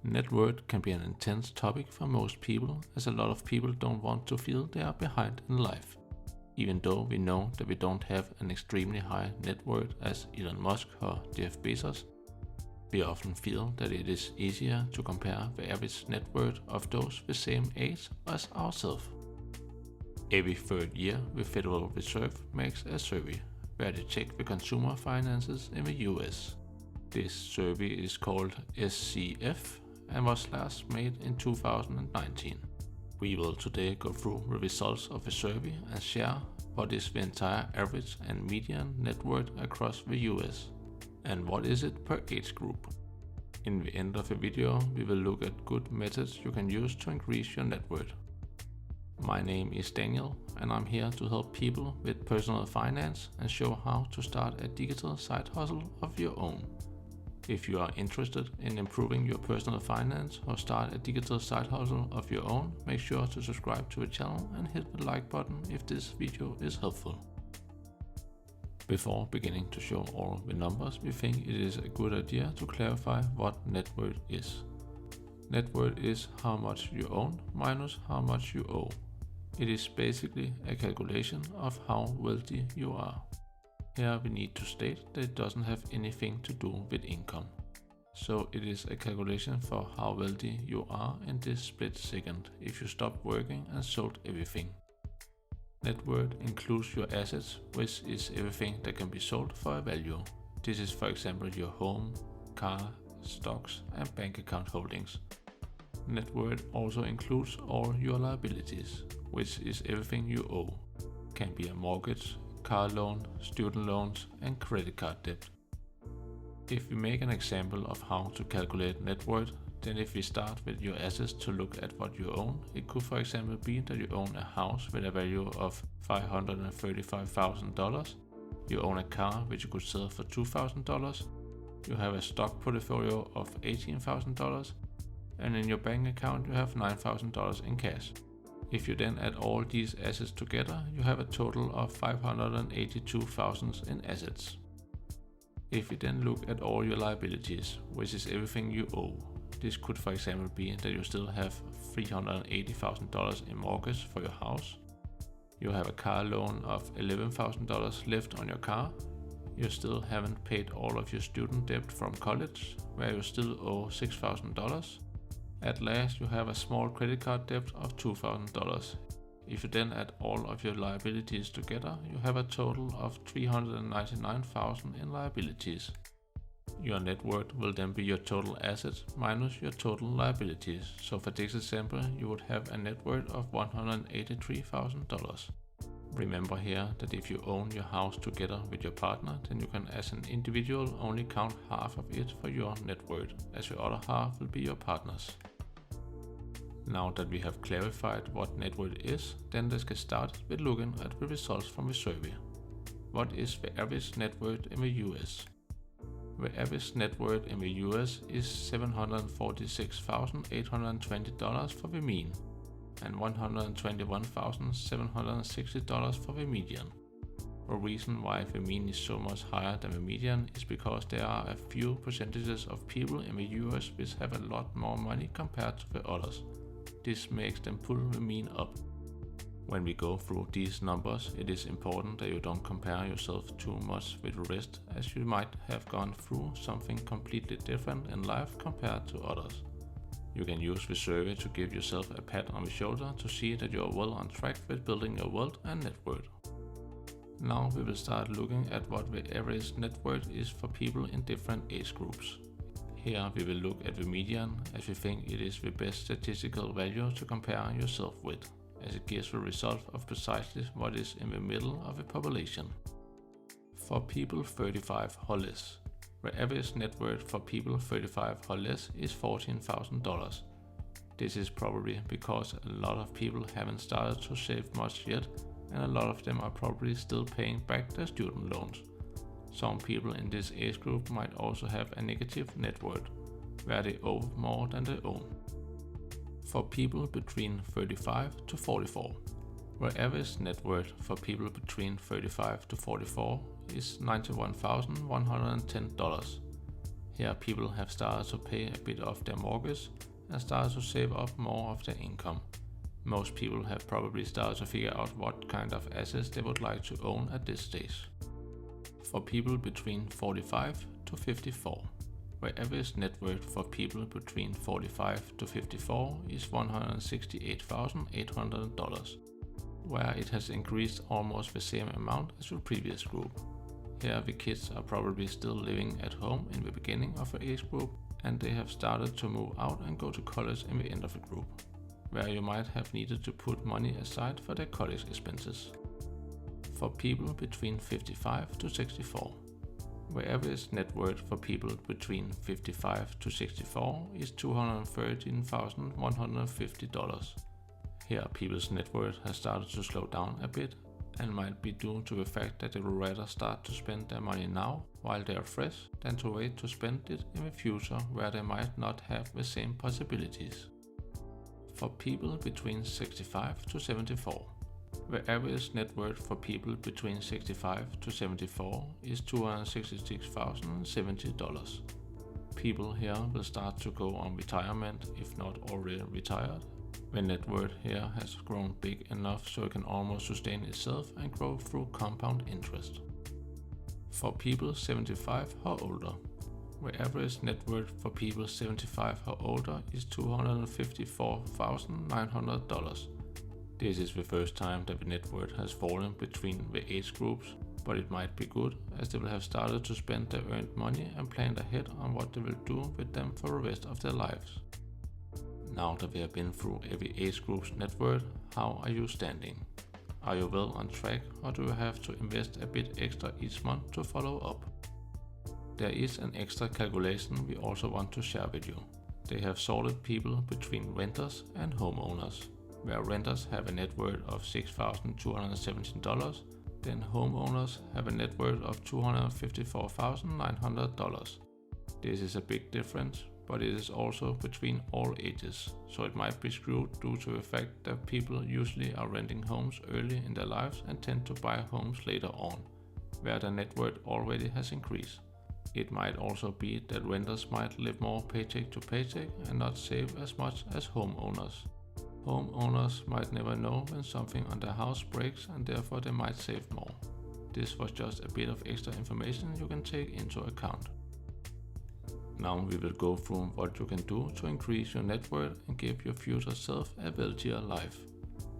Net worth can be an intense topic for most people, as a lot of people don't want to feel they are behind in life. Even though we know that we don't have an extremely high net worth as Elon Musk or Jeff Bezos, we often feel that it is easier to compare the average net worth of those the same age as ourselves. Every third year, the Federal Reserve makes a survey where they check the consumer finances in the US. This survey is called SCF and was last made in 2019. We will today go through the results of the survey and share what is the entire average and median net worth across the US and what is it per age group. In the end of the video, we will look at good methods you can use to increase your net worth. My name is Daniel and I'm here to help people with personal finance and show how to start a digital side hustle of your own. If you are interested in improving your personal finance or start a digital side hustle of your own, make sure to subscribe to the channel and hit the like button if this video is helpful. Before beginning to show all the numbers, we think it is a good idea to clarify what net worth is. Net worth is how much you own minus how much you owe. It is basically a calculation of how wealthy you are. Here we need to state that it doesn't have anything to do with income. So it is a calculation for how wealthy you are in this split second if you stop working and sold everything. Net worth includes your assets, which is everything that can be sold for a value. This is for example your home, car, stocks and bank account holdings. Net worth also includes all your liabilities, which is everything you owe. Can be a mortgage, car loan, student loans and credit card debt. If we make an example of how to calculate net worth, then if we start with your assets to look at what you own, it could for example be that you own a house with a value of $535,000, you own a car which you could sell for $2,000, you have a stock portfolio of $18,000, and in your bank account you have $9,000 in cash. If you then add all these assets together, you have a total of $582,000 in assets. If you then look at all your liabilities, which is everything you owe, this could for example be that you still have $380,000 in mortgage for your house, you have a car loan of $11,000 left on your car, you still haven't paid all of your student debt from college, where you still owe $6,000. At last, you have a small credit card debt of $2,000. If you then add all of your liabilities together, you have a total of $399,000 in liabilities. Your net worth will then be your total assets minus your total liabilities. So for this example, you would have a net worth of $183,000. Remember here that if you own your house together with your partner, then you can as an individual only count half of it for your net worth, as your other half will be your partner's. Now that we have clarified what net worth is, then let's get started with looking at the results from the survey. What is the average net worth in the US? The average net worth in the US is $746,820 for the mean and $121,760 for the median. The reason why the mean is so much higher than the median is because there are a few percentages of people in the US which have a lot more money compared to the others. This makes them pull the mean up. When we go through these numbers, it is important that you don't compare yourself too much with the rest, as you might have gone through something completely different in life compared to others. You can use the survey to give yourself a pat on the shoulder to see that you are well on track with building your wealth and net worth. Now we will start looking at what the average net worth is for people in different age groups. Here we will look at the median, as we think it is the best statistical value to compare yourself with, as it gives the result of precisely what is in the middle of the population. For people 35 or less, the average net worth for people 35 or less is $14,000. This is probably because a lot of people haven't started to save much yet, and a lot of them are probably still paying back their student loans. Some people in this age group might also have a negative net worth, where they owe more than they own. For people between 35 to 44, the average net worth for people between 35 to 44 is $91,110. Here people have started to pay a bit of their mortgage and started to save up more of their income. Most people have probably started to figure out what kind of assets they would like to own at this stage. For people between 45 to 54, where average net worth for people between 45 to 54 is $168,800, where it has increased almost the same amount as the previous group. Here the kids are probably still living at home in the beginning of the age group, and they have started to move out and go to college in the end of the group, where you might have needed to put money aside for their college expenses. For people between 55 to 64, where average net worth for people between 55 to 64 is $213,150. Here people's net worth has started to slow down a bit and might be due to the fact that they would rather start to spend their money now while they are fresh than to wait to spend it in the future where they might not have the same possibilities. For people between 65 to 74, the average net worth for people between 65 to 74 is $266,070. People here will start to go on retirement if not already retired. The net worth here has grown big enough so it can almost sustain itself and grow through compound interest. For people 75 or older, the average net worth for people 75 or older is $254,900. This is the first time that the net worth has fallen between the age groups, but it might be good as they will have started to spend their earned money and planned ahead on what they will do with them for the rest of their lives. Now that we have been through every age group's net worth, how are you standing? Are you well on track, or do you have to invest a bit extra each month to follow up? There is an extra calculation we also want to share with you. They have sorted people between renters and homeowners, where renters have a net worth of $6,217, then homeowners have a net worth of $254,900. This is a big difference, but it is also between all ages, so it might be skewed due to the fact that people usually are renting homes early in their lives and tend to buy homes later on, where their net worth already has increased. It might also be that renters might live more paycheck to paycheck and not save as much as homeowners. Homeowners might never know when something on their house breaks and therefore they might save more. This was just a bit of extra information you can take into account. Now we will go through what you can do to increase your net worth and give your future self a wealthier life.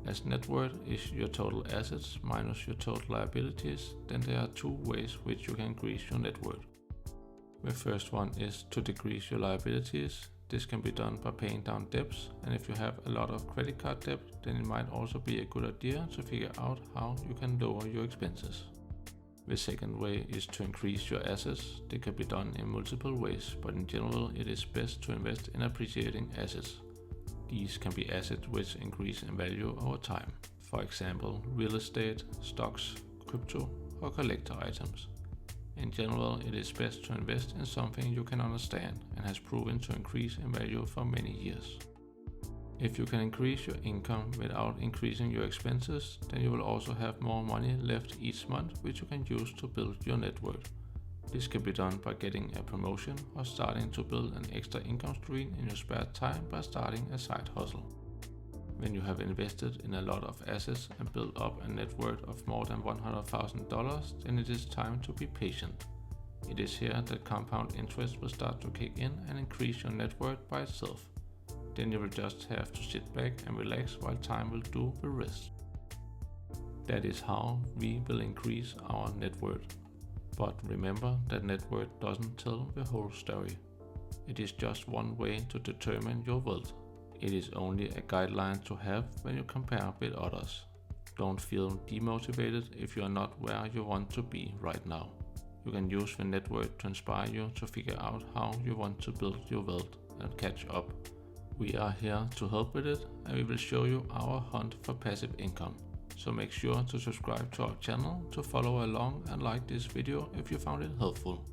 As net worth is your total assets minus your total liabilities, then there are two ways which you can increase your net worth. The first one is to decrease your liabilities. This can be done by paying down debts, and if you have a lot of credit card debt, then it might also be a good idea to figure out how you can lower your expenses. The second way is to increase your assets. They can be done in multiple ways, but in general it is best to invest in appreciating assets. These can be assets which increase in value over time. For example, real estate, stocks, crypto, or collector items. In general, it is best to invest in something you can understand and has proven to increase in value for many years. If you can increase your income without increasing your expenses, then you will also have more money left each month which you can use to build your net worth. This can be done by getting a promotion or starting to build an extra income stream in your spare time by starting a side hustle. When you have invested in a lot of assets and built up a net worth of more than $100,000, then it is time to be patient. It is here that compound interest will start to kick in and increase your net worth by itself. Then you will just have to sit back and relax while time will do the rest. That is how we will increase our net worth. But remember that net worth doesn't tell the whole story. It is just one way to determine your wealth. It is only a guideline to have when you compare with others. Don't feel demotivated if you are not where you want to be right now. You can use the net worth to inspire you to figure out how you want to build your wealth and catch up. We are here to help with it, and we will show you our hunt for passive income. So make sure to subscribe to our channel to follow along and like this video if you found it helpful.